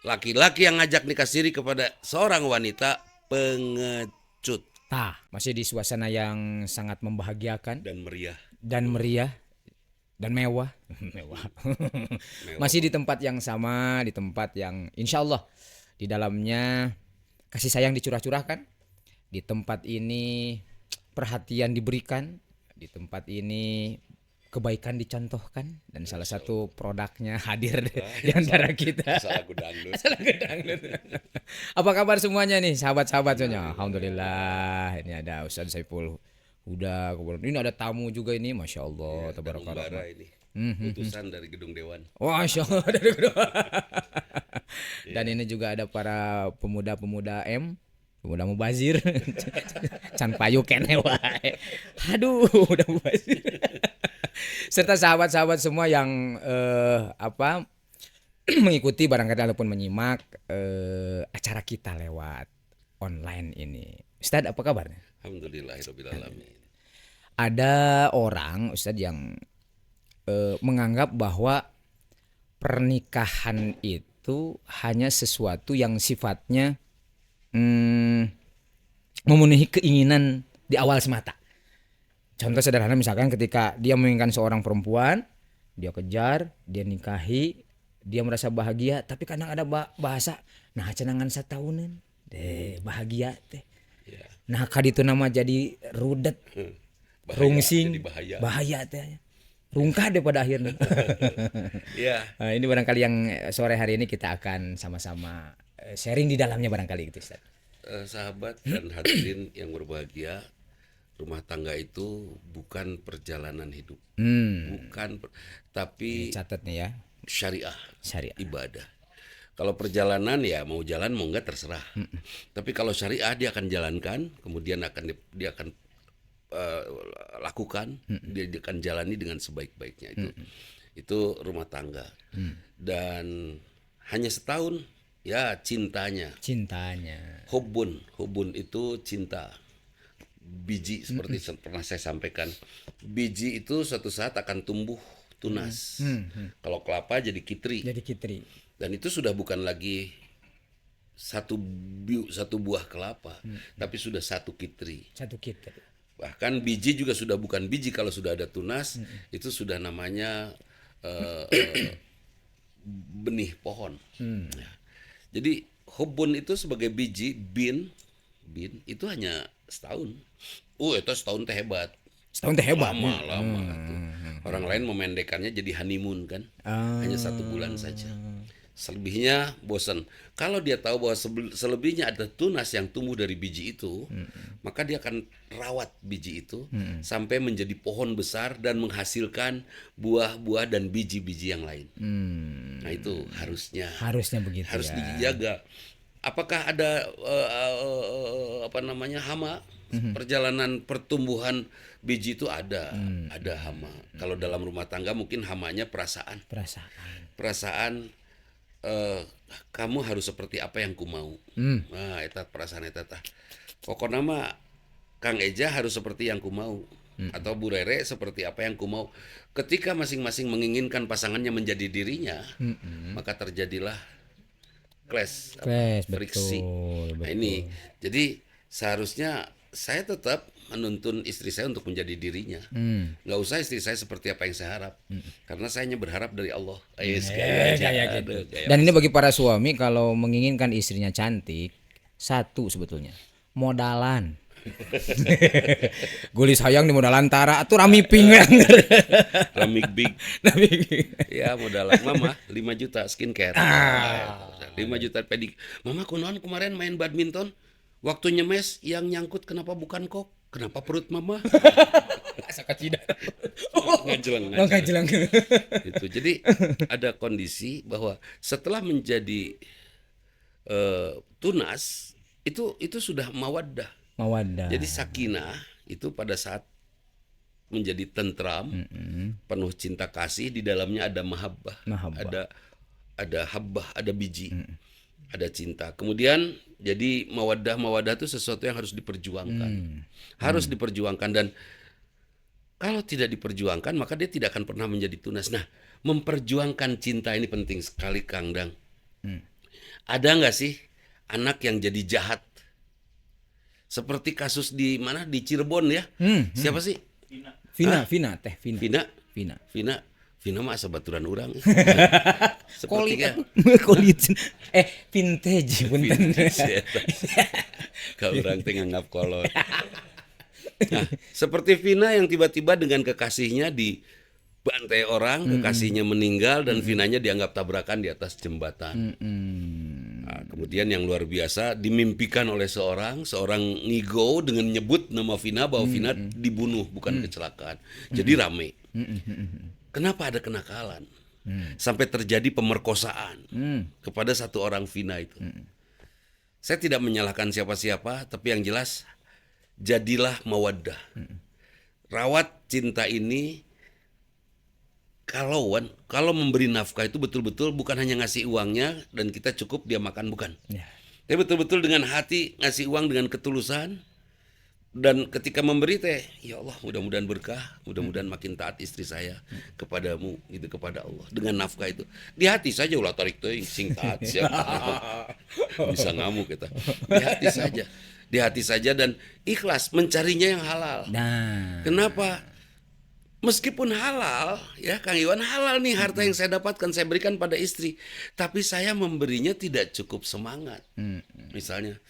laki-laki yang ngajak nikah siri kepada seorang wanita pengecut Masih di suasana yang sangat membahagiakan dan meriah. dan meriah dan mewah. Mewah. Masih di tempat yang sama, di tempat yang insya Allah di dalamnya kasih sayang dicurah-curahkan. Di tempat ini perhatian diberikan. Di tempat ini kebaikan dicontohkan dan salah satu produknya hadir di antara kita. Asal lagu dangdut. Apa kabar semuanya nih sahabat-sahabat semuanya? Alhamdulillah. Ini ada Ustadz Saiful Huda. Kemudian ini ada tamu juga ini, masya Allah. Dan Tabarakallah. Umbara ini utusan dari Gedung Dewan. Wah, masya Allah. Dari kedua. Dan ini juga ada para pemuda-pemuda pemuda mubazir. Can payu kene wae. Aduh, udah mubazir. Serta sahabat-sahabat semua yang mengikuti barangkali ataupun menyimak acara kita lewat online ini. Ustadz, apa kabarnya? Alhamdulillahirabbil alamin. Ada orang Ustadz yang menganggap bahwa pernikahan itu hanya sesuatu yang sifatnya memenuhi keinginan di awal semata. Contoh sederhana misalkan ketika dia menginginkan seorang perempuan, dia kejar, dia nikahi, dia merasa bahagia, tapi kadang ada bahasa nah cenangan satahunan deh bahagia teh. Nah kaditu nama jadi rudet, rungsing, jadi bahaya teh. Rungkah deh pada akhirnya. Iya. Nah, ini barangkali yang sore hari ini kita akan sama-sama sharing di dalamnya barangkali gitu Ustaz. Sahabat dan hadirin yang berbahagia, rumah tangga itu bukan perjalanan hidup. Tapi Catat nih ya. syariah, Syariah. ibadah. Kalau perjalanan ya mau jalan mau enggak terserah. Tapi kalau syariah dia akan jalankan, kemudian dia akan lakukan, dia akan jalani dengan sebaik-baiknya itu rumah tangga. Dan hanya setahun ya cintanya. Hubun itu cinta. Biji seperti pernah saya sampaikan. Biji itu suatu saat akan tumbuh tunas. Kalau kelapa jadi kitri. Dan itu sudah bukan lagi satu buah kelapa, tapi sudah satu kitri. Bahkan biji juga sudah bukan biji kalau sudah ada tunas, itu sudah namanya benih pohon. Ya. Jadi hubun itu sebagai biji, bin itu hanya setahun. Itu setahun teh hebat. Lama. Orang lain memendekkannya jadi honeymoon kan, hanya 1 bulan saja. Selebihnya bosan. Kalau dia tahu bahwa selebihnya ada tunas yang tumbuh dari biji itu, maka dia akan rawat biji itu sampai menjadi pohon besar dan menghasilkan buah-buah dan biji-biji yang lain. Nah itu harusnya begitu. Harus Ya. dijaga. Apakah ada hama? Perjalanan pertumbuhan biji itu ada hama. Kalau dalam rumah tangga mungkin hamanya perasaan. Kamu harus seperti apa yang ku mau. Nah, eta perasaan eta tah. Pokoknya mah Kang Eja harus seperti yang ku mau. Atau Bu Rere seperti apa yang ku mau. Ketika masing-masing menginginkan pasangannya menjadi dirinya, maka terjadilah clash, friksi. Betul. Nah ini, jadi seharusnya saya tetap menuntun istri saya untuk menjadi dirinya. Nggak usah istri saya seperti apa yang saya harap. Karena saya hanya berharap dari Allah. Kayak gitu. Dan ini bagi para suami kalau menginginkan istrinya cantik, satu sebetulnya modalan. Guli sayang di modal antara atuh rami ping. Ramik big. Ya modalan mama 5 juta skincare. 5 juta pedik. Mama kunaon kemarin main badminton? Waktu nyemes yang nyangkut kenapa bukan kok? Kenapa perut mama? Sakacida. Ngajelang. Gitu. Jadi ada kondisi bahwa setelah menjadi tunas itu sudah mawaddah. Jadi sakinah itu pada saat menjadi tentram, penuh cinta kasih, di dalamnya ada mahabbah. Ada habbah, ada biji. Ada cinta. Kemudian jadi mawaddah itu sesuatu yang harus diperjuangkan. Harus diperjuangkan, dan kalau tidak diperjuangkan maka dia tidak akan pernah menjadi tunas. Nah, memperjuangkan cinta ini penting sekali Kang Dang. ada nggak sih anak yang jadi jahat? Seperti kasus di mana di Cirebon ya? Siapa sih? Vina Vina mah asa baturan urang. Kolit Sepertinya kolit. Vintage punten. ka urang teh nganggap kolot. Nah, seperti Vina yang tiba-tiba dengan kekasihnya dibantai orang, kekasihnya meninggal dan Vinanya dianggap tabrakan di atas jembatan. Nah, kemudian yang luar biasa dimimpikan oleh seorang ngigo dengan nyebut nama Vina bahwa Vina dibunuh bukan kecelakaan. Jadi rame. Kenapa ada kenakalan? Sampai terjadi pemerkosaan kepada satu orang Vina itu. Saya tidak menyalahkan siapa-siapa, tapi yang jelas jadilah mawaddah. Rawat cinta ini. Kalau memberi nafkah itu betul-betul bukan hanya ngasih uangnya dan kita cukup dia makan, bukan. Tapi betul-betul dengan hati ngasih uang dengan ketulusan. Dan ketika memberi teh, ya Allah mudah-mudahan berkah, mudah-mudahan makin taat istri saya kepadamu, gitu, kepada Allah. Dengan nafkah itu di hati saja ulah tarik teuing sing taat siapa bisa ngamuk kita. Di hati saja dan ikhlas mencarinya yang halal. Nah, Kenapa? Meskipun halal, ya Kang Iwan, halal nih harta yang saya dapatkan, saya berikan pada istri, tapi saya memberinya tidak cukup semangat. Misalnya,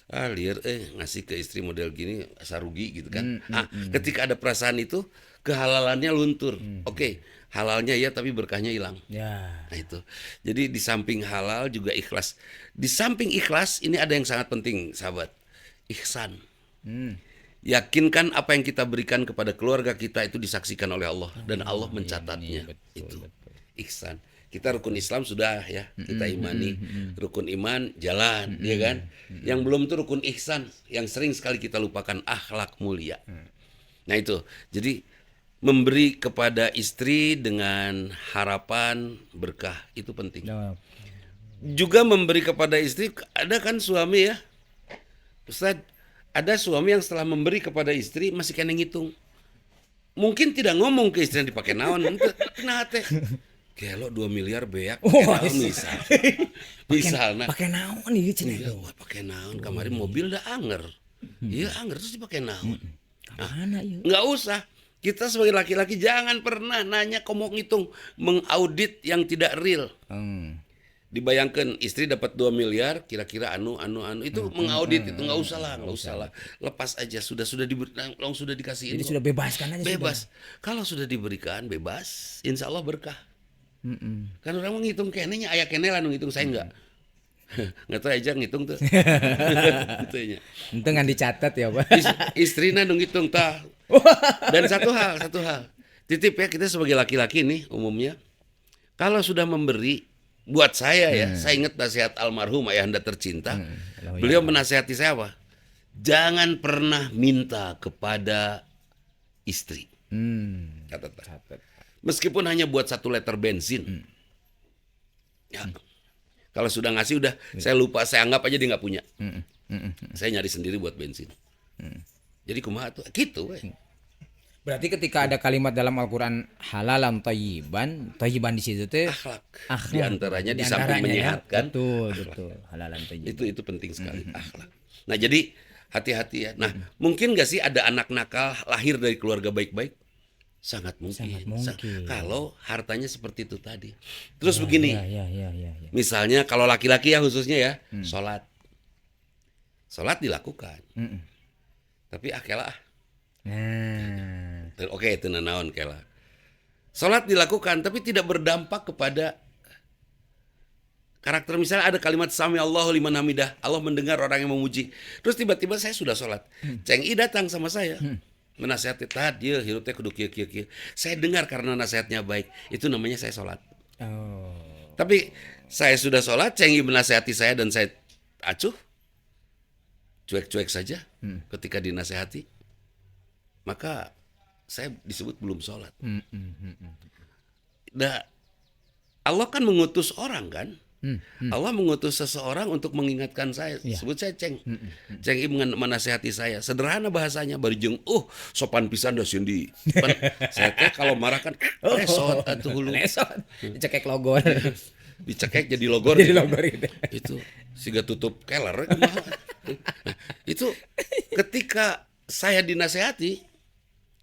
liar ngasih ke istri model gini asa rugi gitu kan. Ketika ada perasaan itu, kehalalannya luntur. Oke, halalnya ya tapi berkahnya hilang. ya. Nah itu. Jadi di samping halal juga ikhlas. Di samping ikhlas ini ada yang sangat penting, sahabat. Ihsan. Yakinkan apa yang kita berikan kepada keluarga kita itu disaksikan oleh Allah dan Allah mencatatnya. Itu ihsan. Kita rukun Islam sudah ya, kita imani. Rukun iman jalan, ya kan? Yang belum itu rukun ihsan yang sering sekali kita lupakan, akhlak mulia. Nah itu. Jadi memberi kepada istri dengan harapan berkah itu penting. Juga memberi kepada istri, ada kan suami ya, Ustaz, ada suami yang setelah memberi kepada istri masih kena ngitung. Mungkin tidak ngomong ke istri dipakai naon, nah teh. Kelo 2 miliar beak, misalnya. Pakai naon ieu cenah. Iya, pakai naon, kemarin mobil dah anger. Iya, anger terus dipakai naon. Mana ieu? Nggak usah. Kita sebagai laki-laki jangan pernah nanya kamu ngitung, mengaudit yang tidak real. Dibayangkan istri dapat 2 miliar, kira-kira anu itu mengaudit itu nggak usah lah. Lepas aja sudah dikasih. Jadi sudah bebaskan aja. Bebas. Kalau sudah diberikan bebas, insya Allah berkah. Kan orang mau ngitung kenenya aya kene lah ngitung saya enggak. Nggak tahu aja ngitung tuh. Gitu nya. Itu ngan dicatat ya, Pak. Istrina nu ngitung tah. Dan satu hal. Titip ya, kita sebagai laki-laki nih umumnya kalau sudah memberi buat saya ya, saya ingat nasihat almarhum ayahanda tercinta. Beliau menasihati saya apa? Jangan pernah minta kepada istri. Catat. Meskipun hanya buat 1 liter bensin. Ya. Kalau sudah ngasih udah, saya lupa, saya anggap aja dia nggak punya. Saya nyari sendiri buat bensin. Jadi kumaha tuh? Gitu we. Berarti ketika ada kalimat dalam Al-Qur'an halalan thayyiban di situ teh Akhlak. Di antaranya di samping menyehatkan. Betul. Halalan thayyiban. Itu penting sekali, akhlak. Nah, jadi hati-hati ya. Nah, mungkin nggak sih ada anak nakal lahir dari keluarga baik-baik? Sangat mungkin. Kalau hartanya seperti itu tadi. Terus begini. Ya. Misalnya kalau laki-laki ya khususnya ya, sholat dilakukan. Tapi akela. Oke, itu naon kela. Sholat dilakukan tapi tidak berdampak kepada karakter. Misalnya ada kalimat sami Allahu liman hamidah, Allah mendengar orang yang memuji. Terus tiba-tiba saya sudah sholat. Ceng I datang sama saya. Menasihati tadi hirup teh kudu kieu. Saya dengar karena nasihatnya baik. Itu namanya saya sholat. Tapi saya sudah sholat, Ceng I menasihati saya dan saya acuh. Cuek-cuek saja ketika dinasihati. Maka saya disebut belum sholat. Nah, Allah kan mengutus orang kan. Allah mengutus seseorang untuk mengingatkan saya. Sebut saya Ceng. Ceng I menasihati saya. Sederhana bahasanya, bari jeung sopan pisan dah sindi. Saya teh kalau marah kan resot atuh hulu. Resot. Cekek logon. dicekek jadi logor. Jadi logor gitu. Itu siga tutup keler. Nah, itu ketika saya dinasehati,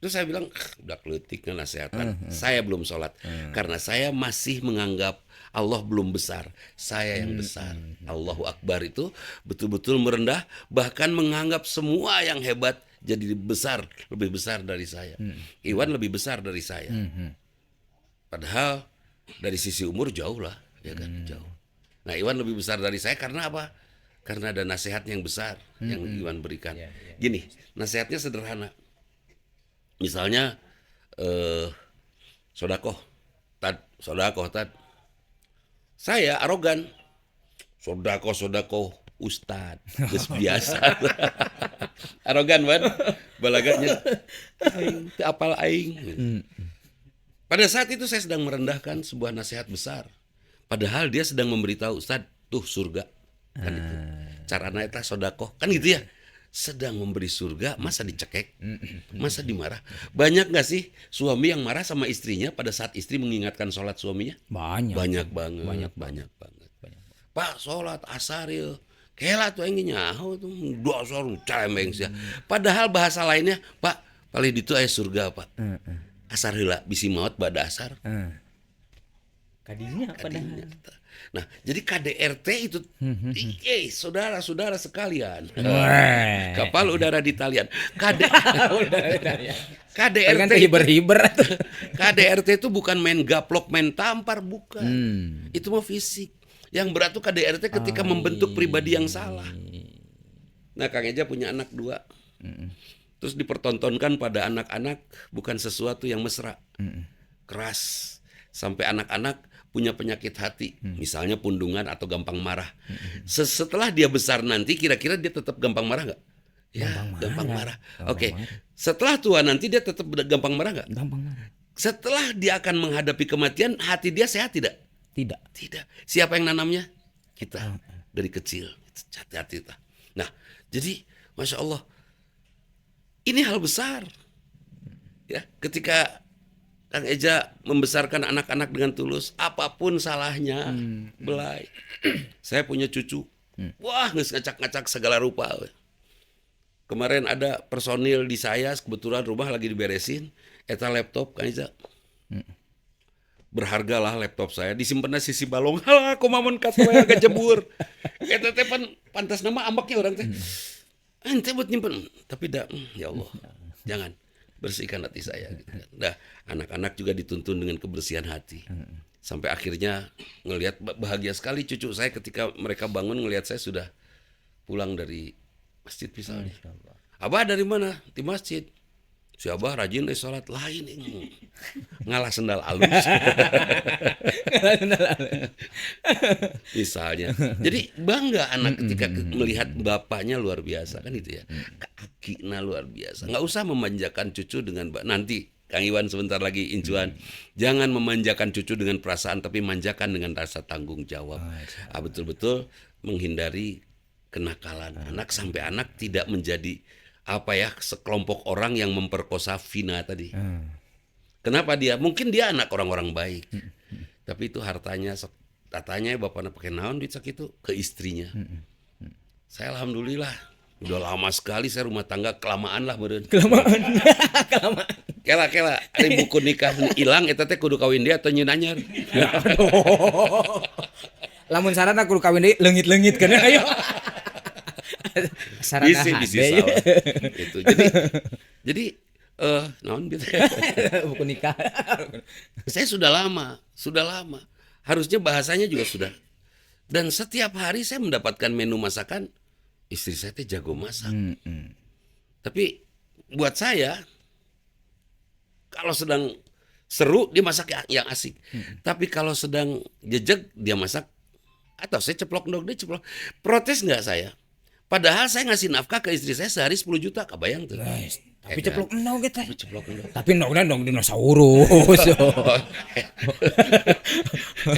terus saya bilang, udah keleutik nasehatan. Saya belum sholat karena saya masih menganggap Allah belum besar, saya yang besar. Allahu Akbar itu betul-betul merendah, bahkan menganggap semua yang hebat jadi besar, lebih besar dari saya. Iwan lebih besar dari saya. Padahal dari sisi umur jauh lah, ya kan, jauh. Nah, Iwan lebih besar dari saya karena apa? Karena ada nasihat yang besar yang Iwan berikan. Gini, nasihatnya sederhana. Misalnya, sodakoh, tad. Saya arogan, sodako ustad, geus biasa. Arogan ban, balaganya, aing teu apal aing. Pada saat itu saya sedang merendahkan sebuah nasihat besar. Padahal dia sedang memberitahu, Ustad, tuh surga. Kan itu. Carana eta sodakoh, kan gitu ya. Sedang memberi surga, masa dicekek, masa dimarah. Banyak gak sih suami yang marah sama istrinya pada saat istri mengingatkan sholat suaminya? Banyak banget. Pak, sholat asar ya, kela tuh yang nyaho tuh, dua sorong cemeng sih. Padahal bahasa lainnya, Pak, paling itu aya surga Pak. Asar heula bisi maot bada asar. Kadinya padahal. Nah, jadi KDRT itu, saudara-saudara sekalian, kapal udara di talian. KDRT hiber-hiber. KDRT itu bukan main gaplok, main tampar, bukan. Itu mah fisik. Yang berat tuh KDRT ketika membentuk pribadi yang salah. Nah, Kang Eja punya anak 2. Terus dipertontonkan pada anak-anak bukan sesuatu yang mesra. Keras. Sampai anak-anak punya penyakit hati, misalnya pundungan atau gampang marah. Setelah dia besar nanti, kira-kira dia tetap gampang marah nggak? Ya, gampang marah. Oke. Setelah tua nanti dia tetap gampang marah nggak? Gampang marah. Setelah dia akan menghadapi kematian, hati dia sehat tidak? Tidak. Siapa yang nanamnya? Kita dari kecil. Hati-hati. Nah, jadi Masya Allah, ini hal besar. Ya, ketika Kang Eja membesarkan anak-anak dengan tulus, apapun salahnya, belai. Saya punya cucu, wah ngacak-ngacak segala rupa. Kemarin ada personil di saya, kebetulan rumah lagi diberesin, eta laptop Kang Eja. Berharga lah laptop saya, disimpannya sisi balong, halah kumamun katoya kejebur. Eta teh pantas nama ambaknya orang teh. Ente buat nyimpen, tapi dah, ya Allah, jangan. Bersihkan hati saya gitu kan. Nah, anak-anak juga dituntun dengan kebersihan hati. Sampai akhirnya ngelihat bahagia sekali cucu saya ketika mereka bangun ngelihat saya sudah pulang dari masjid misalnya. Abah dari mana? Di masjid. Si Abah rajin sholat lain ngalah sendal alus. Misalnya. Jadi bangga anak ketika melihat bapaknya luar biasa kan itu ya. Akina luar biasa. Nggak usah memanjakan cucu dengan nanti Kang Iwan sebentar lagi incuan. Jangan memanjakan cucu dengan perasaan tapi manjakan dengan rasa tanggung jawab. Betul-betul menghindari kenakalan anak sampai anak tidak menjadi sekelompok orang yang memperkosa Vina tadi. Kenapa dia? Mungkin dia anak orang-orang baik. Tapi itu hartanya katanya bapaknya pakai naon duit sakitu ke istrinya. Saya alhamdulillah udah lama sekali saya rumah tangga kelamaan lah meureun. Kelamaan. Kela ari buku nikah hilang eta teh kudu kawin dia atau nyeun anyar. Lamun sarana kudu kawin deui leungit-leungit kana ayo. Bisi salah. Itu. Jadi naon gitu. Buku nikah. Saya sudah lama. Harusnya bahasanya juga sudah. Dan setiap hari saya mendapatkan menu masakan, istri saya teh jago masak. Tapi buat saya kalau sedang seru dia masak yang asik. Tapi kalau sedang jejeg dia masak atau saya ceplok ndog dia ceplok. Protes nggak saya? Padahal saya ngasih nafkah ke istri saya sehari 10 juta, kebayang tuh. Tapi ceplok endog kita. Tapi endogna dong dinosaurus.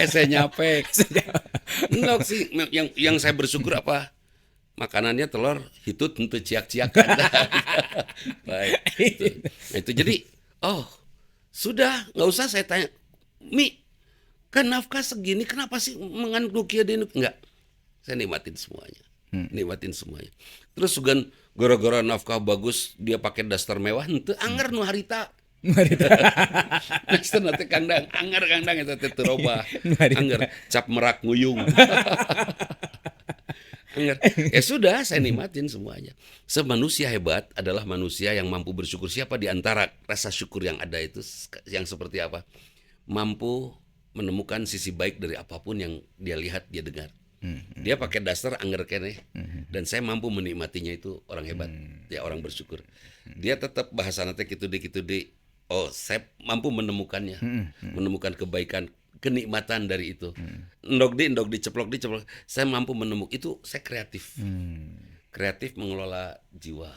Saya nyapek. Endog sih yang saya bersyukur apa? Makanannya telur hitut untuk ciak-ciakan. Baik. Itu jadi sudah nggak usah saya tanya. Mi, Kan nafkah segini, kenapa sih menganuk kieu deui? Enggak. Saya nikmatin semuanya. Nikmatin semuanya. Terus sugan gara-gara nafkah bagus dia pakai daster mewah, henteu anger nu harita. Daster nanti kandang, anger kandang eta teh teu robah. Anger cap merak nguyung. Anger. Ya sudah, saya nikmatin semuanya. Manusia hebat adalah manusia yang mampu bersyukur. Siapa di antara rasa syukur yang ada itu yang seperti apa? Mampu menemukan sisi baik dari apapun yang dia lihat, dia dengar. Dia pakai daster anger keneh, dan saya mampu menikmatinya, itu orang hebat. Ya, orang bersyukur. Dia tetap bahasa nanti gitu deh. Oh, saya mampu menemukannya, menemukan kebaikan, kenikmatan dari itu. Endog di ceplok. Saya mampu menemukan itu. Saya kreatif. Kreatif mengelola jiwa.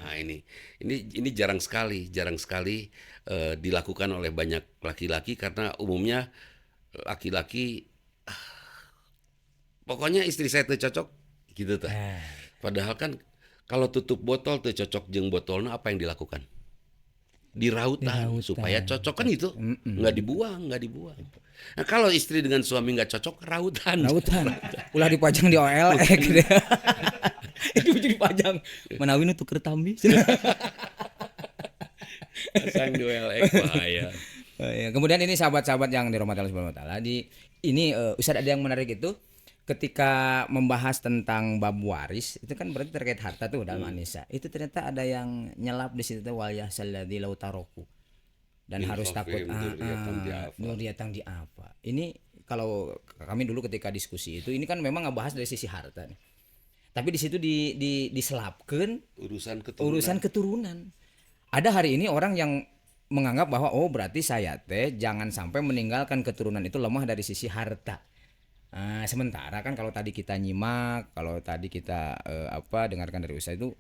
Nah, ini jarang sekali dilakukan oleh banyak laki-laki, karena umumnya laki-laki pokoknya istri saya tuh cocok gitu tuh. Padahal kan kalau tutup botol tuh cocok jeung botolnya, apa yang dilakukan? Dirautan supaya cocok kan itu. Nggak dibuang. Nah, kalau istri dengan suami nggak cocok, rautan. Ulah dipajang di OLX. Itu dipajang. Menawi nu tuker tambi. Pasang di OLX bahaya. Kemudian ini sahabat-sahabat yang dirahmati Allah Subhanahu wa taala, Ustaz ada yang menarik itu ketika membahas tentang bab waris, itu kan berarti terkait harta tuh dalam An-Nisa. Itu ternyata ada yang nyelap di situ wal yahsalladzi law taroku. Dan harus takut dzurriyyatan di apa. Ini kalau kami dulu ketika diskusi itu, ini kan memang ngebahas dari sisi harta nih. Tapi di situ diselapkan urusan keturunan. Ada hari ini orang yang menganggap bahwa berarti saya jangan sampai meninggalkan keturunan itu lemah dari sisi harta. Sementara kan kalau tadi kita nyimak, kalau tadi kita dengarkan dari Ustaz itu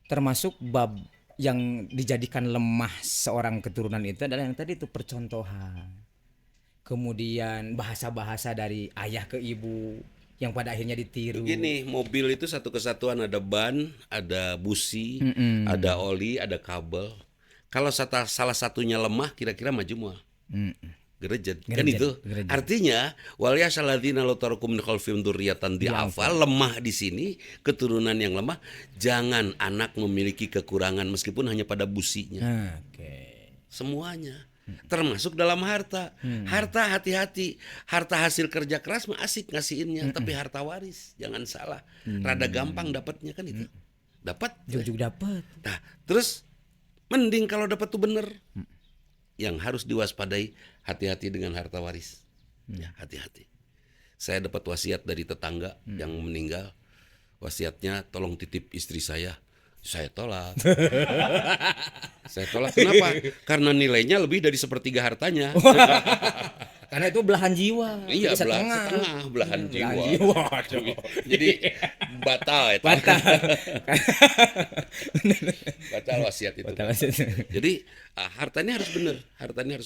termasuk bab yang dijadikan lemah seorang keturunan itu adalah yang tadi itu percontohan. Kemudian bahasa-bahasa dari ayah ke ibu yang pada akhirnya ditiru. Begini, mobil itu satu kesatuan, ada ban, ada busi, ada oli, ada kabel. Kalau salah satunya lemah, kira-kira maju mual. Gerejed. Kan itu. Artinya wal yasalladzina law tarakum min khalfihim dzurriyyatan di'afa, lemah di sini, keturunan yang lemah, jangan anak memiliki kekurangan meskipun hanya pada businya. Semuanya. Termasuk dalam harta. Harta hati-hati. Harta hasil kerja keras mah asik ngasihinnya, tapi harta waris jangan salah. Rada gampang dapatnya kan itu. Dapat. Jujur dapat. Nah, terus mending kalau dapat tuh bener. Yang harus diwaspadai, hati-hati dengan harta waris. Ya, hati-hati. Saya dapat wasiat dari tetangga yang meninggal. Wasiatnya, tolong titip istri saya. Saya tolak. Saya tolak. Kenapa? Karena nilainya lebih dari sepertiga hartanya. Karena itu belahan jiwa. Iya, belahan jiwa. Jadi batal itu. Batal wasiat itu. Jadi hartanya harus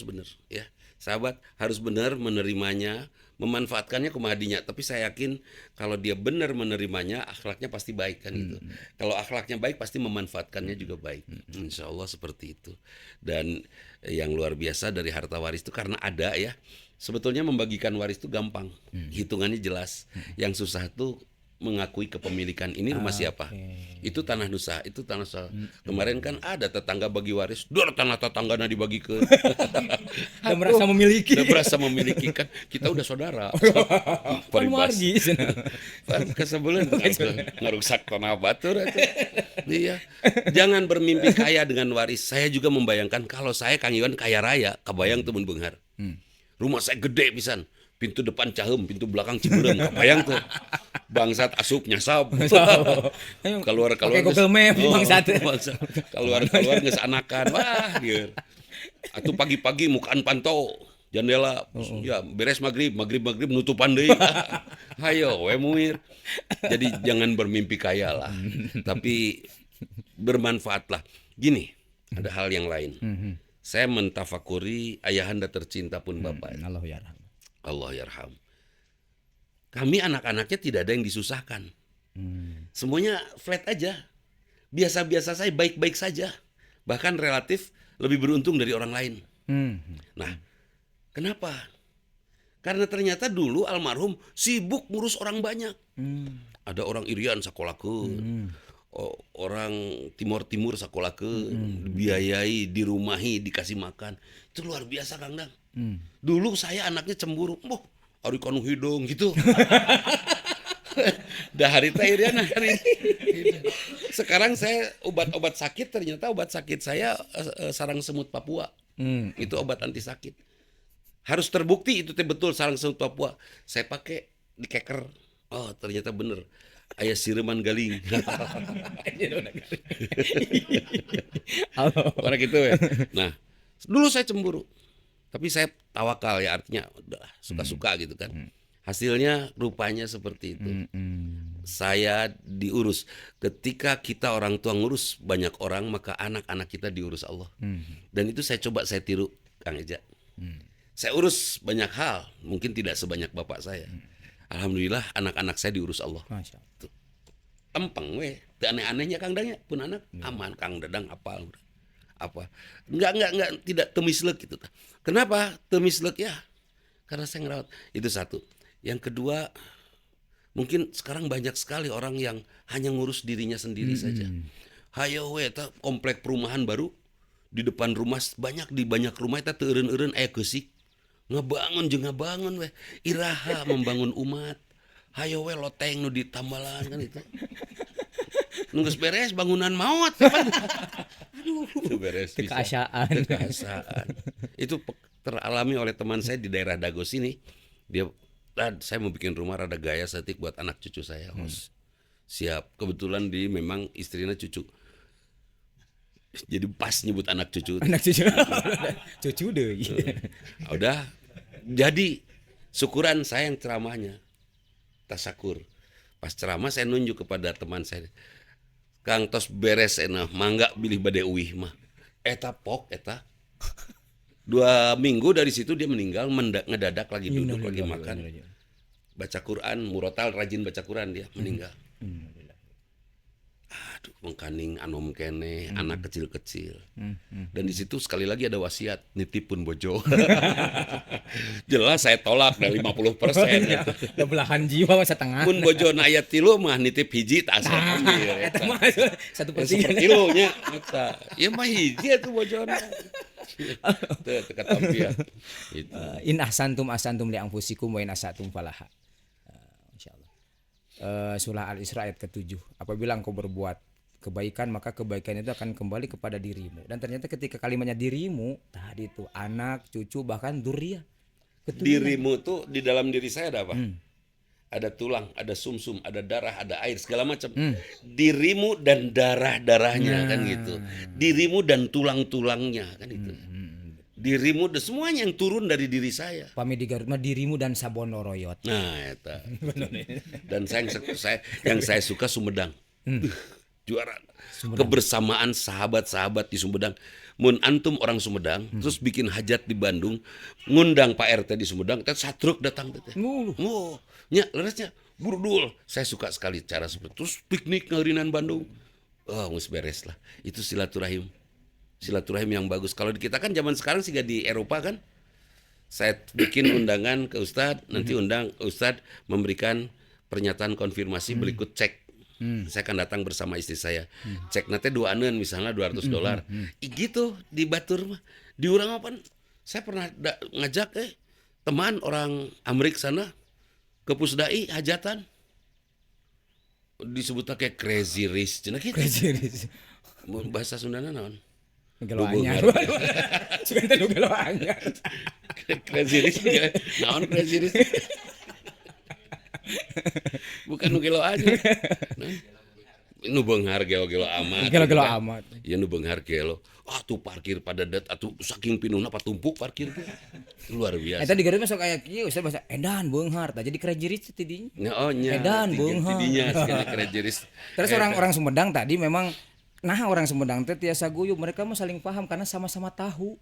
benar, ya. Sahabat harus benar menerimanya, memanfaatkannya kemahadinya. Tapi saya yakin kalau dia benar menerimanya, akhlaknya pasti baik kan gitu. Kalau akhlaknya baik, pasti memanfaatkannya juga baik. Insya Allah seperti itu. Dan yang luar biasa dari harta waris itu karena ada ya. Sebetulnya membagikan waris itu gampang, hitungannya jelas. Yang susah itu mengakui kepemilikan, ini rumah siapa, itu tanah Nusa, itu tanah Nusa. Kemarin kan ada tetangga bagi waris, tanah tetanggana dibagi ke. Udah merasa memiliki kan, kita udah saudara. Margi Kesebelan ngerusak tanah batur. Iya, jangan bermimpi kaya dengan waris. Saya juga membayangkan kalau saya Kang Iwan kaya raya, kebayang tuh mun beunghar. Rumah saya gede pisan. Pintu depan cahem, pintu belakang ciberem, kebayang tuh. Bangsat asup nyasab. Keluar Google Map bangsat. Keluar geus anakan. Wah, dieu. Atuh pagi-pagi mukaan pantau jendela. Ya, beres maghrib nutupan deui. Hayo we muir. Jadi jangan bermimpi kaya lah. Tapi bermanfaatlah. Gini, ada hal yang lain. Saya mentafakuri ayahanda tercinta pun Bapak. Allah yarham. Kami anak-anaknya tidak ada yang disusahkan. Semuanya flat aja. Biasa-biasa saja, baik-baik saja. Bahkan relatif lebih beruntung dari orang lain. Nah, kenapa? Karena ternyata dulu almarhum sibuk ngurus orang banyak. Ada orang Irian sakolakeun. Orang Timur sakolakeun, dibiayai, dirumahi, dikasih makan. Itu luar biasa Kang Dang. Dulu saya anaknya cemburu. Ari kanu hidung gitu. Dah hari teh Irian hari. Sekarang saya obat sakit, ternyata obat sakit saya sarang semut Papua. Itu obat anti sakit. Harus terbukti itu betul sarang semut Papua. Saya pakai dikeker. Oh, ternyata bener. Aya sireman galing. Orang gitu ya. Nah, dulu saya cemburu. Tapi saya tawakal ya, artinya udah suka-suka gitu kan. Hasilnya rupanya seperti itu. Saya diurus. Ketika kita orang tua ngurus banyak orang, maka anak-anak kita diurus Allah. Dan itu saya tiru Kang Eja. Saya urus banyak hal, mungkin tidak sebanyak bapak saya. Alhamdulillah anak-anak saya diurus Allah. Masya Allah. Empeng weh, aneh-anehnya Kang Dang ya, pun anak aman Kang Dadang apa? Enggak tidak temislek gitu. Kenapa temislek ya? Karena saya ngerawat. Itu satu. Yang kedua, mungkin sekarang banyak sekali orang yang hanya ngurus dirinya sendiri saja. Hayo we komplek perumahan baru di depan rumah di banyak rumah eta teu eureun-eureun aya geusik. Ngebangun we. Iraha membangun umat. Hayo we loteng nu ditambalan kan itu. Nu geus beres bangunan maot. Aduh, beres bisa. Keasaan. Itu teralami oleh teman saya di daerah Dago sini. Dia saya mau bikin rumah rada gaya setik buat anak cucu saya. Siap. Kebetulan memang istrinya cucu. Jadi pas nyebut anak cucu. Anak cucu. Cucu deh. Udah. Jadi syukuran saya yang ceramahnya. Tasakur. Pas ceramah saya nunjuk kepada teman saya. Kang tos beres mangga bilih bade uih mah. Eta pok eta. 2 minggu dari situ dia meninggal, ngedadak lagi duduk lagi makan. Baca Quran, murotal rajin baca Quran dia meninggal. Aduh, mengkaning anom kene, anak kecil-kecil. Dan di situ sekali lagi ada wasiat, nitipun bojo. Jelas saya tolak dari 50%. Udah belahan jiwa setengah. Mun bojo na aya 3 mah nitip hiji tak saya ambil. Eta mah 1/3 kilonya eta. Ieu mah hiji atuh bojona. Teu teka tampian. Itu. In ahsantum li anfusikum wa in asatum falaha. Insyaallah. Surah Al-Isra ayat ke-7. Apabila engkau berbuat kebaikan maka kebaikan itu akan kembali kepada dirimu. Dan ternyata ketika kalimatnya dirimu, tadi itu anak, cucu bahkan dzurriyyah. Dirimu tuh di dalam diri saya ada apa? Ada tulang, ada sumsum, ada darah, ada air segala macam. Dirimu dan darah-darahnya kan gitu. Dirimu dan tulang-tulangnya kan itu. Dirimu dan semuanya yang turun dari diri saya. Pami di Garut mah dirimu dan sabonoroyot. Nah, eta. Dan yang saya suka Sumedang. Juara. Sumedang. Kebersamaan sahabat-sahabat di Sumedang. Mun antum orang Sumedang, terus bikin hajat di Bandung, ngundang Pak RT di Sumedang, teh satruk datang teh. Nya leresnya burdul. Saya suka sekali cara seperti itu. Terus piknik ngeureunnan Bandung. Oh, geus beres lah. Itu silaturahim. Silaturahim yang bagus. Kalau di kita kan zaman sekarang sih gak di Eropa kan. Saya bikin undangan ke Ustadz, nanti undang Ustadz memberikan pernyataan konfirmasi berikut cek. Saya akan datang bersama istri saya. Cek nanti 2 aneun misalnya $200. Gitu di Batur mah. Di urang apa? Saya pernah ngajak teman orang Amerik sana ke Pusdai hajatan. Disebutnya kayak crazy rich cenah kitu. Crazy rich. Bahasa Sundana naon? Gelo anyar. Sugan teh gelo anyar. Crazy rich. Naon crazy rich? Bukan nu gelo aja. Nu beunghar gelo-gelo amat. Gelo-gelo amat. Ya nu beunghar gelo. Tuh parkir pada dat atuh saking pinuhna patumpuk parkir teh. Luar biasa. Eta di Garut masuk kayak kieu Ustaz bahasa edan beunghar tah jadi crazy rich tidinya. Edan beunghar. Tidinya sekali crazy rich. Terus orang Sumedang tadi memang orang Sumedang teh tiasa guyub, mereka mah saling paham karena sama-sama tahu.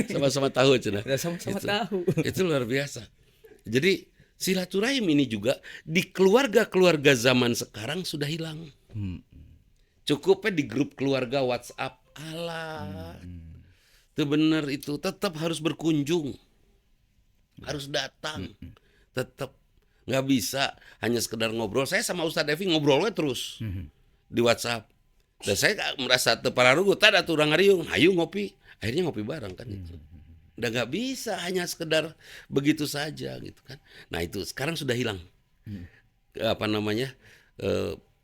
Sama-sama tahu cenah. Sama-sama tahu. Itu luar biasa. Jadi silaturahim ini juga di keluarga-keluarga zaman sekarang sudah hilang. Cukupnya di grup keluarga WhatsApp. Alah. Itu bener itu. Tetap harus berkunjung. Harus datang. Tetap. Nggak bisa hanya sekedar ngobrol. Saya sama Ustadz Devi ngobrolnya terus di WhatsApp. Dan saya merasa tepararugu. Tadi ada orang ngariung. Ayo ngopi. Akhirnya ngopi bareng kan itu. Udah nggak bisa hanya sekedar begitu saja gitu kan. Nah itu sekarang sudah hilang. Apa namanya?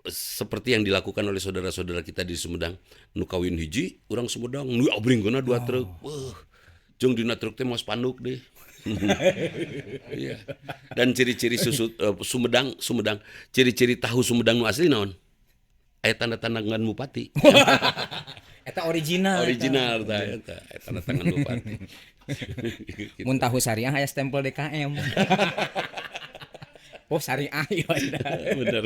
Seperti yang dilakukan oleh saudara-saudara kita di Sumedang. Nu kawin hiji, orang Sumedang. Nu abringkeuna 2 truk. Wah, jeung dina truk teh mah spanduk deh. Iya. Dan ciri-ciri susu Sumedang, ciri-ciri tahu Sumedang nu asli naon? Aya tanda-tanda tangan bupati. Eta original. Original tah eta tanda tangan bupati. Mun tahu syariah aya stempel DKM. Oh syariah ya. Benar.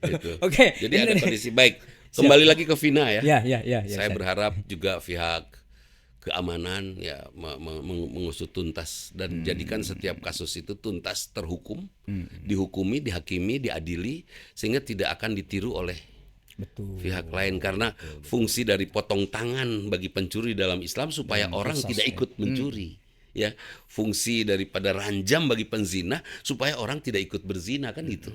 Gitu. Oke. Jadi ada kondisi baik. Kembali lagi ke Vina ya. Ya. Saya berharap juga pihak keamanan ya mengusut tuntas dan jadikan setiap kasus itu tuntas terhukum, dihukumi, dihakimi, diadili sehingga tidak akan ditiru oleh pihak lain karena fungsi dari potong tangan bagi pencuri dalam Islam supaya orang tidak ikut mencuri. Ya, fungsi daripada ranjam bagi penzina supaya orang tidak ikut berzina kan gitu.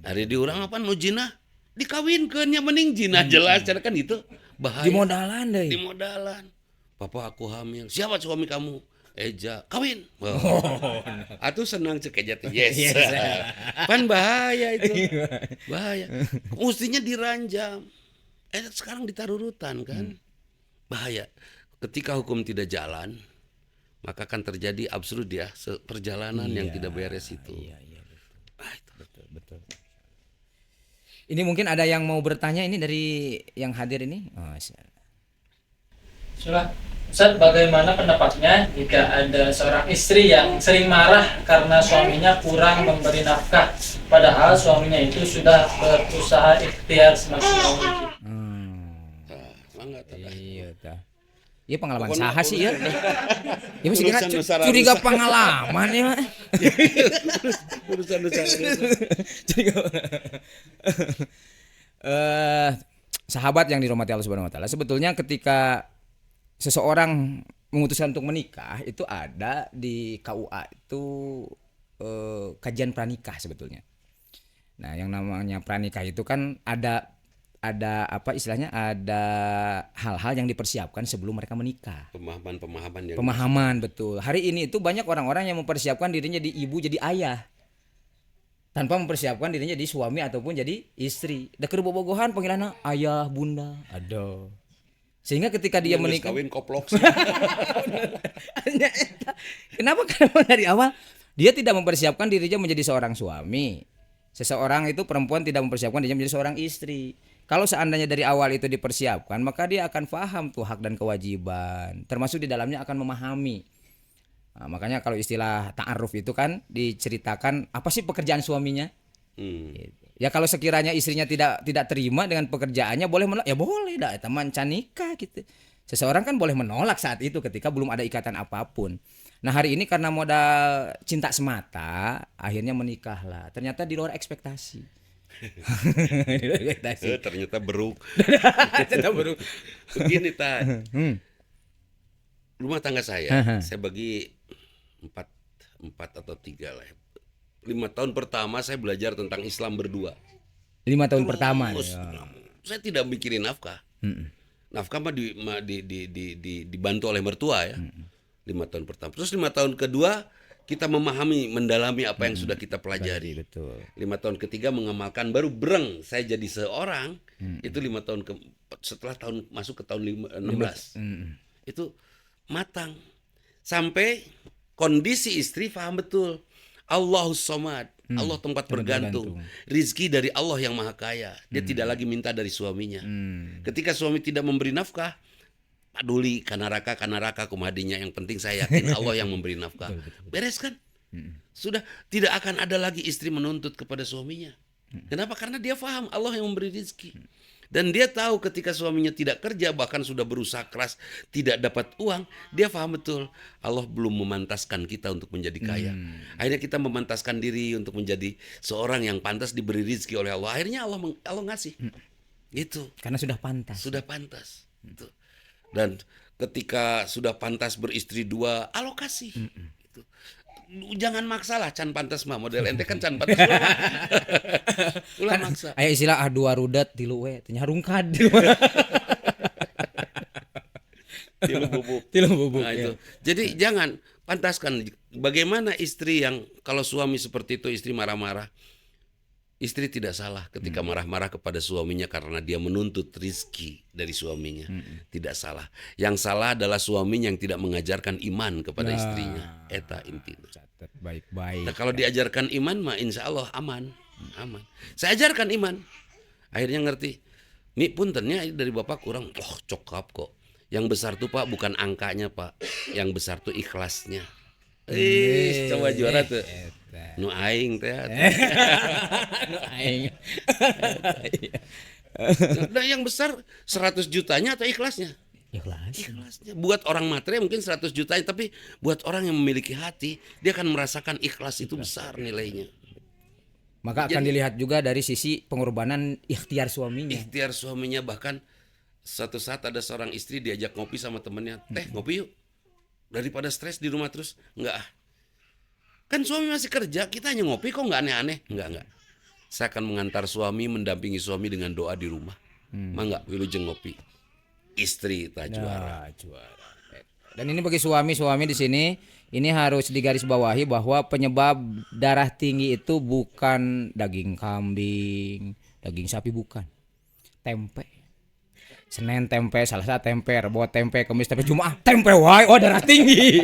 Hari di orang apa nu zina dikawinkeun nya mending zina jelas cara kan gitu. Bahaya. Dimodalan deh. Dimodalan. Papa aku hamil. Siapa suami kamu? Eja. Kawin. Wow. Atuh senang cek Eja teh. Yes. Kan bahaya itu. Bahaya. Mestinya diranjam. Sekarang ditarurutan kan. Bahaya. Ketika hukum tidak jalan, maka akan terjadi absurd ya, perjalanan yang tidak beres itu. Iya, betul. Ini mungkin ada yang mau bertanya ini dari yang hadir ini. Oh, Sudah, Ustaz, bagaimana pendapatnya jika ada seorang istri yang sering marah karena suaminya kurang memberi nafkah, padahal suaminya itu sudah berusaha ikhtiar semaksimal mungkin? Iya tah. Iya pengalaman saha sih ya. Ya mesti kena Urusan curiga pengalaman ya. Urusan Sahabat yang dirahmati Allah Subhanahu wa taala, sebetulnya ketika seseorang memutuskan untuk menikah itu ada di KUA itu kajian pranikah sebetulnya. Nah, yang namanya pranikah itu kan ada apa istilahnya, ada hal-hal yang dipersiapkan sebelum mereka menikah. Pemahaman betul. Hari ini itu banyak orang-orang yang mempersiapkan dirinya di ibu jadi ayah tanpa mempersiapkan dirinya di suami ataupun jadi istri. Da keur bobogohan panggilanna ayah, bunda. Aduh. Sehingga ketika dia menikah kawin koplok. Kenapa dari awal dia tidak mempersiapkan dirinya menjadi seorang suami. Seseorang itu perempuan tidak mempersiapkan dirinya menjadi seorang istri. Kalau seandainya dari awal itu dipersiapkan, maka dia akan paham tuh hak dan kewajiban. Termasuk di dalamnya akan memahami. Nah, makanya kalau istilah ta'aruf itu kan diceritakan apa sih pekerjaan suaminya. Gitu. Ya kalau sekiranya istrinya tidak terima dengan pekerjaannya, boleh menolak. Ya boleh dah, teman canika gitu. Seseorang kan boleh menolak saat itu ketika belum ada ikatan apapun. Nah hari ini karena modal cinta semata, akhirnya menikahlah. Ternyata di luar ekspektasi. Ternyata beruk. Begini Tan. Rumah tangga saya bagi 4 atau 3 lah. 5 tahun pertama saya belajar tentang Islam berdua. 5 tahun pertama. Ya. Saya tidak mikirin nafkah. Nafkah mah dibantu oleh mertua ya. 5 tahun pertama. Terus 5 tahun kedua kita memahami, mendalami apa yang sudah kita pelajari. Betul. 5 tahun ketiga mengamalkan, baru breng saya jadi seorang. Itu 5 tahun setelah masuk ke tahun 16. Itu matang. Sampai kondisi istri paham betul. Allahus Somad. Allah tempat bergantung. Rizki dari Allah yang Maha Kaya. Dia tidak lagi minta dari suaminya. Ketika suami tidak memberi nafkah, paduli kanaraka kumadinya, yang penting saya yakin Allah yang memberi nafkah. Beres kan? Sudah tidak akan ada lagi istri menuntut kepada suaminya. Kenapa? Karena dia paham Allah yang memberi rezeki. Dan dia tahu ketika suaminya tidak kerja, bahkan sudah berusaha keras tidak dapat uang, dia paham betul Allah belum memantaskan kita untuk menjadi kaya. Akhirnya kita memantaskan diri untuk menjadi seorang yang pantas diberi rezeki oleh Allah. Akhirnya Allah ngasih. Itu Karena sudah pantas. sudah pantas. Itu. Dan ketika sudah pantas beristri 2, alokasi. Itu. Jangan maksalah can pantas mah, model ente kan can pantas. Ulah maksa. Aya istilah dua rudet tilu we teu nyarungkad. Tilu bubuk. Tilu bubuk. Nah, ya. itu. Jadi jangan pantaskan. Bagaimana istri yang kalau suami seperti itu, istri marah-marah. Istri tidak salah ketika marah-marah kepada suaminya karena dia menuntut rizki dari suaminya. Tidak salah. Yang salah adalah suaminya yang tidak mengajarkan iman kepada istrinya. Eta intinya. Catat baik-baik. Nah, kalau diajarkan iman mah insya Allah aman. Aman. Saya ajarkan iman. Akhirnya ngerti. Mi puntennya dari bapak kurang. Oh cokap kok. Yang besar tuh Pak bukan angkanya Pak. Yang besar tuh ikhlasnya. Coba juara tuh. Nu aing teh. Nu aing. Nah yang besar 100 jutanya atau ikhlasnya? Ikhlas. Ikhlasnya. Buat orang materi mungkin 100 juta, tapi buat orang yang memiliki hati, dia akan merasakan ikhlas itu besar nilainya. Maka akan dilihat juga dari sisi pengorbanan ikhtiar suaminya. Ikhtiar suaminya, bahkan suatu saat ada seorang istri diajak ngopi sama temennya, teh ngopi yuk, daripada stres di rumah terus. Enggak ah, kan suami masih kerja, kita hanya ngopi kok nggak aneh-aneh. Enggak, saya akan mengantar suami, mendampingi suami dengan doa di rumah. Mangga wilujeng ngopi, istri tak juara. Juara. Dan ini bagi suami-suami di sini, ini harus digarisbawahi bahwa penyebab darah tinggi itu bukan daging kambing, daging sapi, bukan. Tempe. Senin tempe, Selasa tempe, Rebo tempe, Kamis tempe, Jumat tempe wae, oh darah tinggi.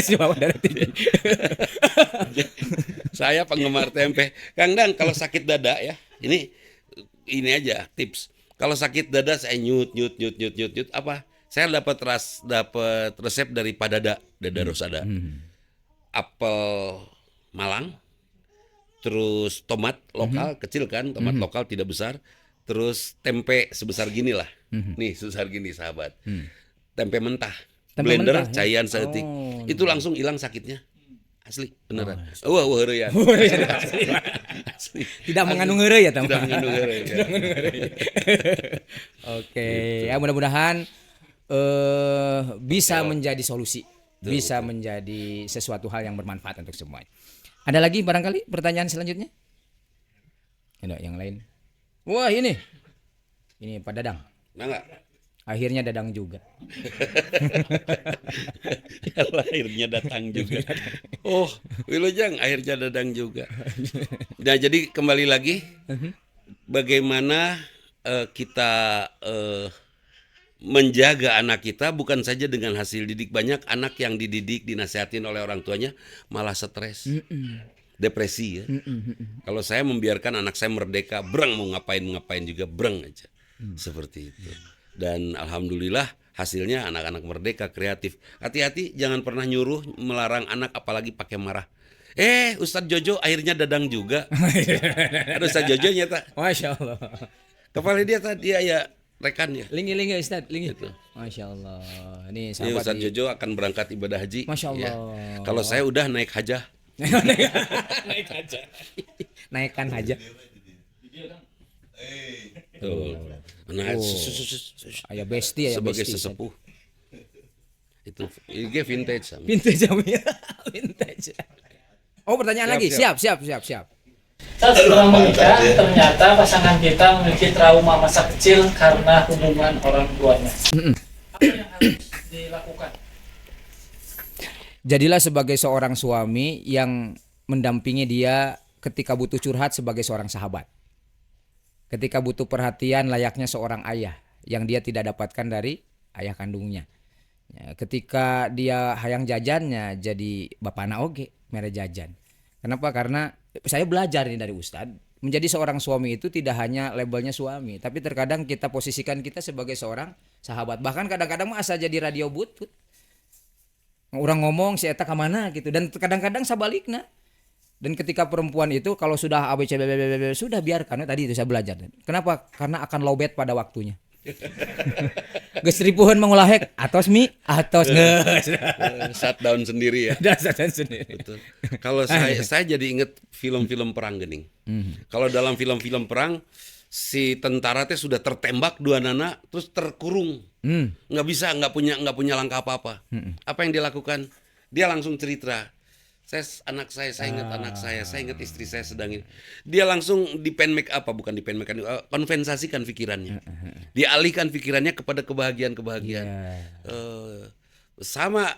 Semua darah tinggi. Saya penggemar tempe. Kang Dang, kalau sakit dada ya, ini aja tips. Kalau sakit dada saya nyut apa? Saya dapat resep dari Padada, Dada Rosada. Apel Malang, terus tomat lokal kecil kan, tomat lokal tidak besar. Terus tempe sebesar gini lah, nih sebesar gini sahabat. Tempe mentah, Tempe blender mentah, ya? cairan seetik, itu langsung hilang sakitnya, asli beneran. Wah ya. Asli. Tidak mengandung heureuy ya, Tam? Tidak mengandung heureuy. Ya. Oke, ya mudah-mudahan bisa menjadi solusi, bisa menjadi sesuatu hal yang bermanfaat untuk semua. Ada lagi barangkali pertanyaan selanjutnya? Ada yang lain? Wah ini Pak Dadang. Enggak. Akhirnya Dadang juga. Akhirnya datang juga. Oh, Wilujeng akhirnya datang juga. Nah, jadi kembali lagi, bagaimana kita menjaga anak kita bukan saja dengan hasil didik. Banyak anak yang dididik, dinasihatin oleh orang tuanya malah stres. Depresi ya. Kalau saya membiarkan anak saya merdeka, breng mau ngapain juga breng aja. Seperti itu. Dan alhamdulillah hasilnya anak-anak merdeka, kreatif. Hati-hati jangan pernah nyuruh melarang anak apalagi pakai marah. Ustadz Jojo akhirnya Dadang juga. Ada Ustadz Jojo nyata. Masya Allah. Kepala dia tadi ya rekannya. Lingi Ustadz, lingi. Gitu. Masya Allah. Ini Ini sahabat Ustadz Jojo akan berangkat ibadah haji. Masya Allah. Ya. Kalau saya udah naik hajah. Naik aja. Naikkan aja. Tuh. Nah, Ayah besti, ayah sebagai besti. sesepuh. Itu ini vintage sama. Vintage ya. Vintage. Oh, pertanyaan lagi. Siap. Saat setelah menikah, ternyata pasangan kita memiliki trauma masa kecil karena hubungan orang tuanya. Apa yang harus dilakukan? Jadilah sebagai seorang suami yang mendampingi dia ketika butuh curhat sebagai seorang sahabat. Ketika butuh perhatian layaknya seorang ayah yang dia tidak dapatkan dari ayah kandungnya. Ya, ketika dia hayang jajannya jadi bapana oge mere jajan. Kenapa? Karena saya belajar ini dari Ustadz. Menjadi seorang suami itu tidak hanya labelnya suami, tapi terkadang kita posisikan kita sebagai seorang sahabat. Bahkan kadang-kadang mah asa jadi radio butut. Orang ngomong si eta kemana gitu, dan kadang-kadang sabalikna. Dan ketika perempuan itu kalau sudah ABCD sudah biarkan, tadi itu saya belajar. Kenapa? Karena akan lowbat pada waktunya. Geus ripuheun mangulahek atos geus. Shutdown sendiri ya. Dasar sendiri. Betul. Kalau saya jadi inget film-film perang gening. Kalau dalam film-film perang si tentara teh sudah tertembak dua nana terus terkurung. Nggak bisa, nggak punya langkah apa-apa. Apa yang dia lakukan? Dia langsung cerita. Anak saya ingat anak saya ingat istri saya sedang ini. Dia langsung konvensasikan pikirannya. Dia alihkan pikirannya kepada kebahagiaan. Sama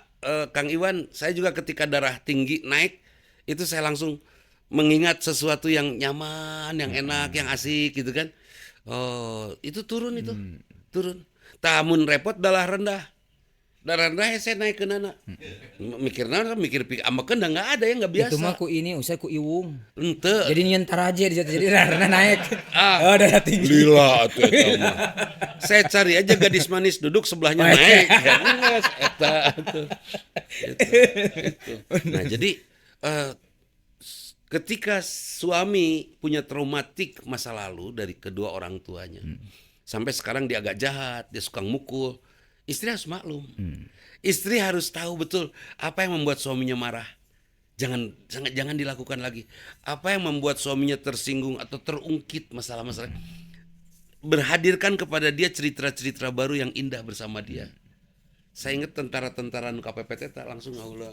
Kang Iwan, saya juga ketika darah tinggi naik, itu saya langsung mengingat sesuatu yang nyaman, yang enak, yang asik gitu kan. Itu turun. Tamun repot darah rendah saya naik ke nana. Mikir amakeun da enggak ada ya, enggak biasa. Itu mah ku ini usah ku iwung. Henteu. Jadi nyentar aja jadi darahna naik. Darah tinggi. Lila atuh eta mah. Saya cari aja gadis manis duduk sebelahnya naik. Eta atuh. Gitu. Nah, jadi ketika suami punya traumatik masa lalu dari kedua orang tuanya. Sampai sekarang dia agak jahat, dia suka mukul. Istri harus maklum. Istri harus tahu betul apa yang membuat suaminya marah. Jangan dilakukan lagi. Apa yang membuat suaminya tersinggung atau terungkit masalah-masalah. Berhadirkan kepada dia cerita-cerita baru yang indah bersama dia. Saya ingat tentara-tentara KPPT langsung Allah.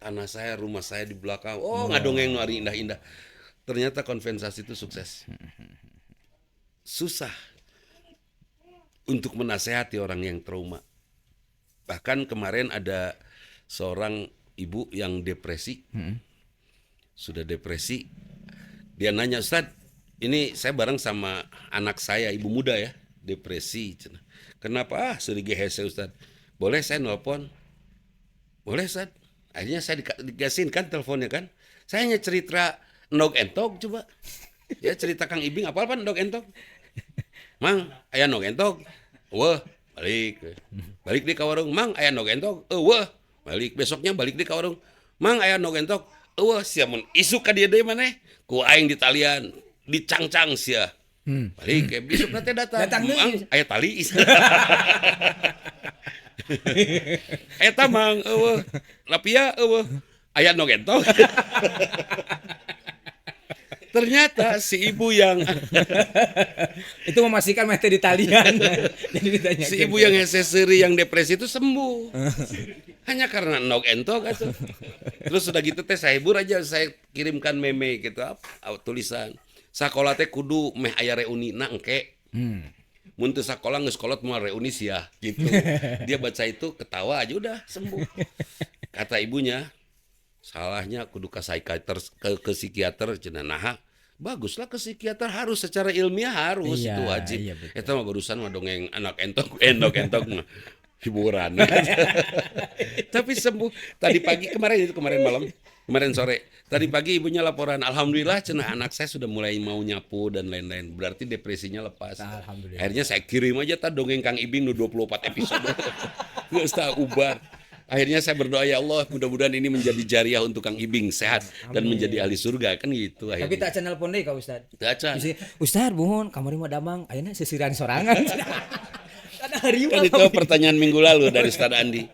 Tanah saya, rumah saya di belakang. Ngadongeng nu ari indah-indah. Ternyata konvensasi itu sukses. Susah untuk menasehati orang yang trauma. Bahkan kemarin ada seorang ibu yang depresi. Sudah depresi. Dia nanya, Ustadz, ini saya bareng sama anak saya, ibu muda ya, depresi. Kenapa? Seri hese Ustadz. Boleh saya nelpon? Boleh Ustadz. Akhirnya saya dikasihin kan teleponnya kan. Saya hanya cerita endog entog coba. Ya cerita Kang Ibing, apa endog entog? Mang, aya endog entog. Wah, balik di ka warung. Mang, aya endog entog. Wah, balik besoknya balik di ka warung. Mang, aya endog entog. Wah, sia mun isuk ka dieu deui maneh. Ku aing di talian, dicangcang sia. Balik besok nanti datang. Mang, aya tali. Eta mang, lapia, aya endog entog. Ternyata si ibu yang itu memastikan mete di talian. Jadi ditanya si ibu yang heseseri yang depresi itu sembuh. Hanya karena endog entog atuh. Terus sudah gitu teh saya hibur aja, saya kirimkan meme gitu tulisan. Sakola teh kudu meh aya reunina engke. Mun teu sakola geus kolot moal reuni sia gitu. Dia baca itu ketawa aja udah sembuh. Kata ibunya, salahnya kudu ke psikiater cenah naha. Baguslah ke psikiater, harus secara ilmiah harus itu wajib. Eta mah barusan mah dongeng anak endog mah hiburan. Tapi sembuh. Tadi pagi kemarin sore. Tadi pagi ibunya laporan, alhamdulillah cenah anak saya sudah mulai mau nyapu dan lain-lain. Berarti depresinya lepas. Alhamdulillah. Akhirnya saya kirim aja dongeng Kang Ibing 24 episode. Geus tah ubar. Akhirnya saya berdoa, ya Allah, mudah-mudahan ini menjadi jariah untuk Kang Ibing sehat dan menjadi ahli surga kan gitu akhirnya. Tapi tak channel pon deui ka Ustad. Teu acan. Ustad buhun kamari mah damang, ayeuna sesiran sorangan. Kan itu pertanyaan minggu lalu dari Ustad Andi.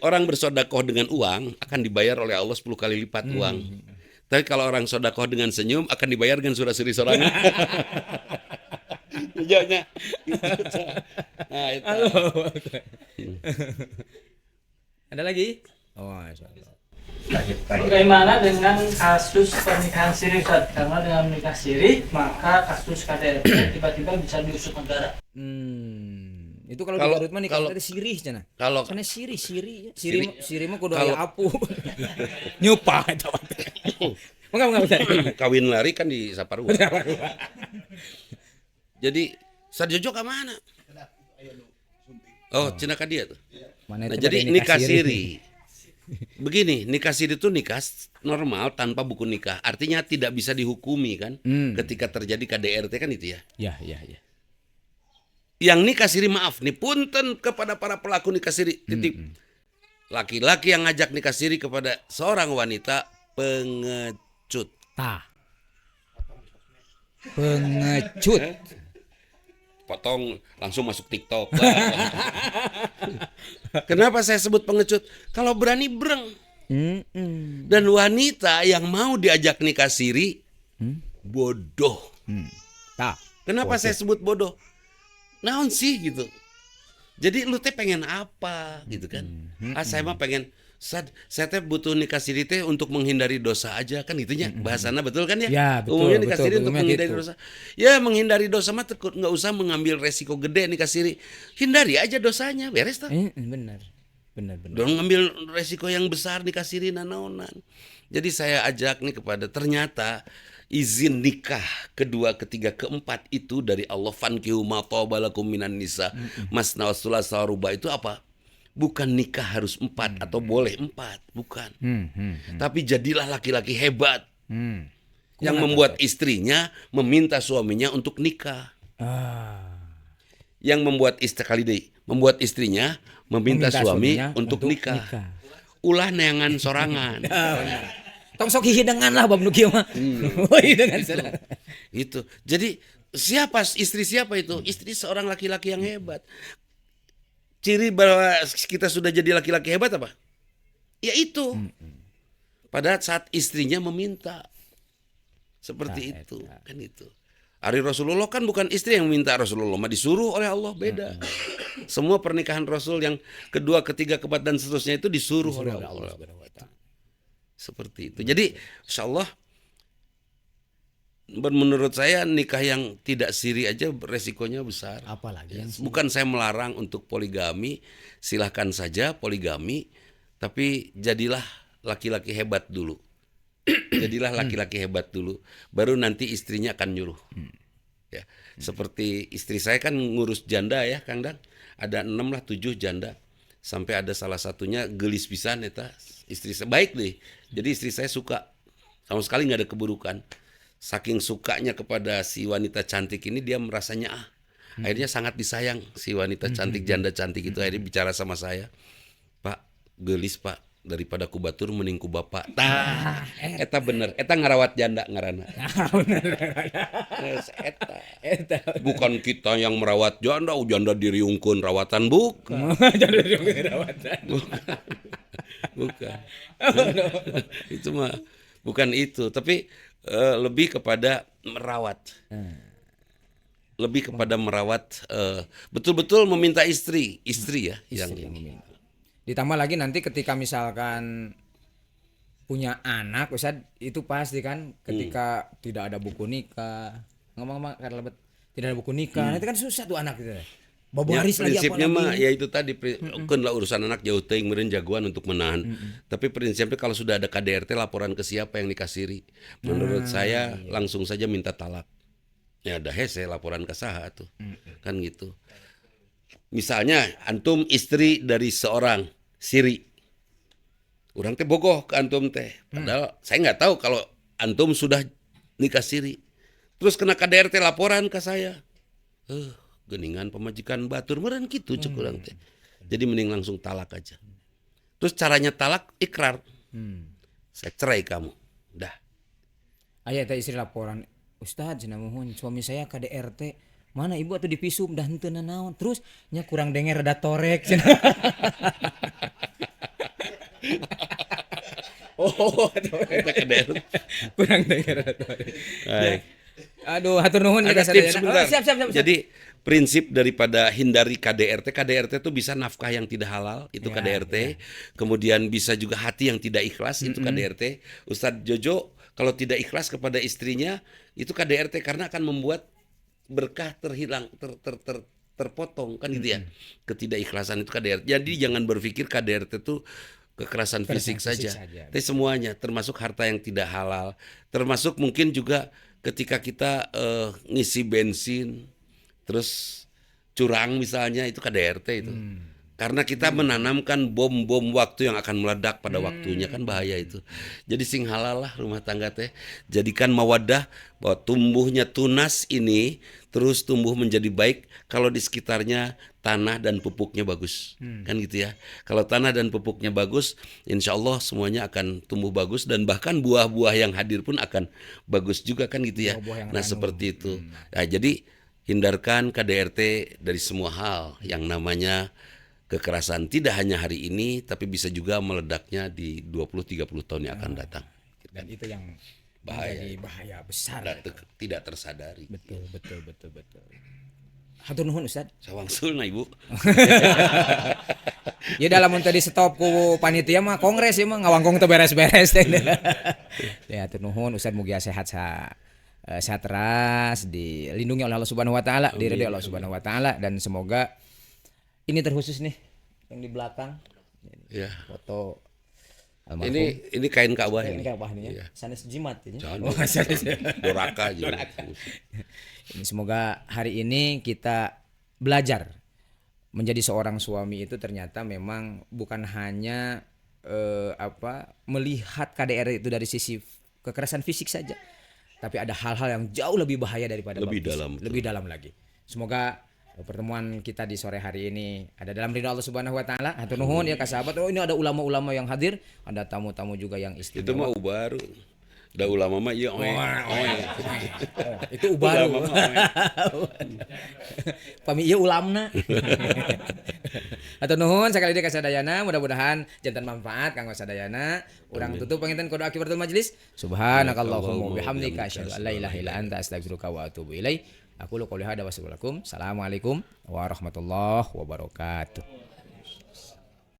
Orang bersedekah dengan uang akan dibayar oleh Allah 10 kali lipat uang. Tapi kalau orang sedekah dengan senyum akan dibayar dengan surah-suri sorangan. Tujuannya. Nah, itu. Ada lagi? Insyaallah. Bagaimana dengan kasus pernikahan siri Ustaz? Karena dengan menikah siri maka kasus KDRT tiba-tiba bisa diusut negara. Itu kalau di Garut mah nikah teh sirih cenah. Kalau sana siri mah kudu aya apu. Nyupa eta teh. Enggak Ustaz. Kawin lari kan di Saparua. Jadi Sarjojo ke mana? Oh, cenah ka dia tuh. Nah, jadi nikah siri. Begini, nikah siri itu nikah normal tanpa buku nikah. Artinya tidak bisa dihukumi kan ketika terjadi KDRT kan itu ya. Iya. Yang nikah siri maaf nih punten kepada para pelaku nikah siri. Titip. Laki-laki yang ngajak nikah siri kepada seorang wanita pengecut. Pengecut. Potong langsung masuk TikTok. Kenapa saya sebut pengecut? Kalau berani breng. Dan wanita yang mau diajak nikah siri bodoh. Kenapa saya sebut bodoh? Naon sih gitu. Jadi lu teh pengen apa gitu kan? Saya mah pengen saya teh butuh nikah siri teh untuk menghindari dosa aja kan gitunya. Bahasana betul kan ya? Ya, betul, Umumnya nikah betul, siri untuk umumnya menghindari gitu. dosa. Ya menghindari dosa mah nggak usah mengambil resiko gede nikah siri. Hindari aja dosanya, beres tuh. Benar. Don't ngambil resiko yang besar nikah siri nanaonan. Jadi saya ajak nih kepada ternyata izin nikah kedua, ketiga, keempat itu dari Allah, fankihu ma tabalakum minan nisa masna wa thulatha wa ruba. Itu apa? Bukan nikah harus 4 atau boleh 4, bukan. Tapi jadilah laki-laki hebat yang membuat istrinya meminta suaminya untuk nikah. Yang membuat istrinya meminta suami untuk nikah. Ulah neangan sorangan. Tong sok hidangan lah bab nu kieu mah. Hidangan sadar. Gitu. Jadi istri siapa itu? Istri seorang laki-laki yang hebat. Ciri bahwa kita sudah jadi laki-laki hebat apa? Ya itu. Pada saat istrinya meminta. Seperti itu, kan itu. Ari Rasulullah kan bukan istri yang meminta, Rasulullah mah disuruh oleh Allah, beda. Semua pernikahan Rasul yang kedua, ketiga, keempat dan seterusnya itu disuruh oleh Allah. Seperti itu. Jadi insyaallah menurut saya nikah yang tidak siri aja resikonya besar. Apalagi yang bukan saya melarang untuk poligami, silahkan saja poligami, tapi jadilah laki-laki hebat dulu. Jadilah laki-laki hebat dulu, baru nanti istrinya akan nyuruh. Ya, seperti istri saya kan ngurus janda ya, Kang Dan. Ada 6 lah 7 janda. Sampai ada salah satunya gelis pisan eta. Istri saya baik deh. Jadi istri saya suka, sama sekali nggak ada keburukan. Saking sukanya kepada si wanita cantik ini, dia merasanya akhirnya sangat disayang si wanita cantik, janda cantik itu. Akhirnya bicara sama saya, Pak, gelis Pak, daripada ku batur mending ku bapak. Eta bener, eta ngarawat janda ngaranna. Eta. Bukan kita yang merawat janda, janda diriungkeun rawatan bukan. Janda diriungkeun rawatan. Bukan. Itu mah bukan itu, tapi lebih kepada merawat. Lebih kepada merawat, betul-betul meminta istri ya yang ini. Ditambah lagi nanti ketika misalkan punya anak, Ustaz, itu pasti kan ketika tidak ada buku nikah, ngomong karena tidak ada buku nikah, nanti kan susah tuh anak itu. Ya, prinsipnya mah ya itu tadi, kan lah urusan anak jauh teuing meureun jagoan untuk menahan. Tapi prinsipnya kalau sudah ada KDRT, laporan ke siapa yang nikah siri. Menurut saya langsung saja minta talak. Ya dah hese laporan ke saha tuh. Kan gitu. Misalnya antum istri dari seorang siri, orang teh bogoh ke antum teh, padahal saya nggak tahu kalau antum sudah nikah siri, terus kena KDRT laporan ke saya, geningan pemajikan batur meureun kitu cek urang teh. Jadi mending langsung talak aja. Terus caranya talak ikrar, saya cerai kamu, dah. Aya teh istri laporan, Ustaz cenah mohon suami saya KDRT. Mana ibu atuh dipisum dah henteu nanaon. Terus nya kurang denger rada torek. Kita KDRT. Kurang denger rada torek. Aduh, hatur nuhun Ada tips sebentar. Siap. Jadi prinsip daripada hindari KDRT. KDRT itu bisa nafkah yang tidak halal, itu Ya, KDRT. ya. Kemudian bisa juga hati yang tidak ikhlas, itu KDRT. Ustadz Jojo kalau tidak ikhlas kepada istrinya, itu KDRT karena akan membuat berkah terhilang, terpotong kan gitu ya. Ketidakikhlasan itu KDRT. Jadi jangan berpikir KDRT itu kekerasan fisik saja. Tapi semuanya, termasuk harta yang tidak halal, termasuk mungkin juga ketika kita ngisi bensin terus curang misalnya, itu KDRT itu. Karena kita menanamkan bom-bom waktu yang akan meledak pada waktunya, kan bahaya itu. Jadi sing halal lah rumah tangga teh. Jadikan mawaddah, bahwa tumbuhnya tunas ini terus tumbuh menjadi baik kalau di sekitarnya tanah dan pupuknya bagus. Kan gitu ya. Kalau tanah dan pupuknya bagus, insya Allah semuanya akan tumbuh bagus, dan bahkan buah-buah yang hadir pun akan bagus juga, kan gitu ya. Nah seperti itu. Nah, jadi hindarkan KDRT dari semua hal yang namanya kekerasan, tidak hanya hari ini tapi bisa juga meledaknya di 20-30 tahun yang akan datang. Dan itu yang bahaya. Jadi bahaya besar. Tidak tersadari. Betul. Hatur nuhun Ustad. Sawangsul na Ibu. Ya dalam untuk di stop ku panitia mah kongres ya mah ngawangkong teu beres-beres teh. Ya hatur nuhun Ustad mugia sehat sehat teras, dilindungi oleh Allah Subhanahu wa taala, diridhoi Allah Subhanahu wa taala, dan semoga ini terkhusus nih yang di belakang. Ya. Foto almarhum. Ini kain Ka'bah Ini ini. Ka'bah nih ya. Iya. Sanes jimat ini. Doraka juga. Ini semoga hari ini kita belajar menjadi seorang suami itu ternyata memang bukan hanya melihat KDR itu dari sisi kekerasan fisik saja, tapi ada hal-hal yang jauh lebih bahaya daripada lebih dalam lagi. Semoga pertemuan kita di sore hari ini ada dalam ridha Allah Subhanahu wa taala. Hatur nuhun ya ka sahabat. Oh, ini ada ulama-ulama yang hadir, ada tamu-tamu juga yang istimewa. Itu mah baru. Da ulama mah ieu Itu baru. Pami ieu ulamna. Hatur nuhun sakali deui ka sadayana, mudah-mudahan jantan manfaat kanggo sadayana. Urang tutup panginten kudu akibatul majelis. Subhanakallahumma bihamdika asyhadu an la ilaha illa anta astaghfiruka wa atubu ilaik. Aku qouli hadza wa assalamualaikum warahmatullahi wabarakatuh.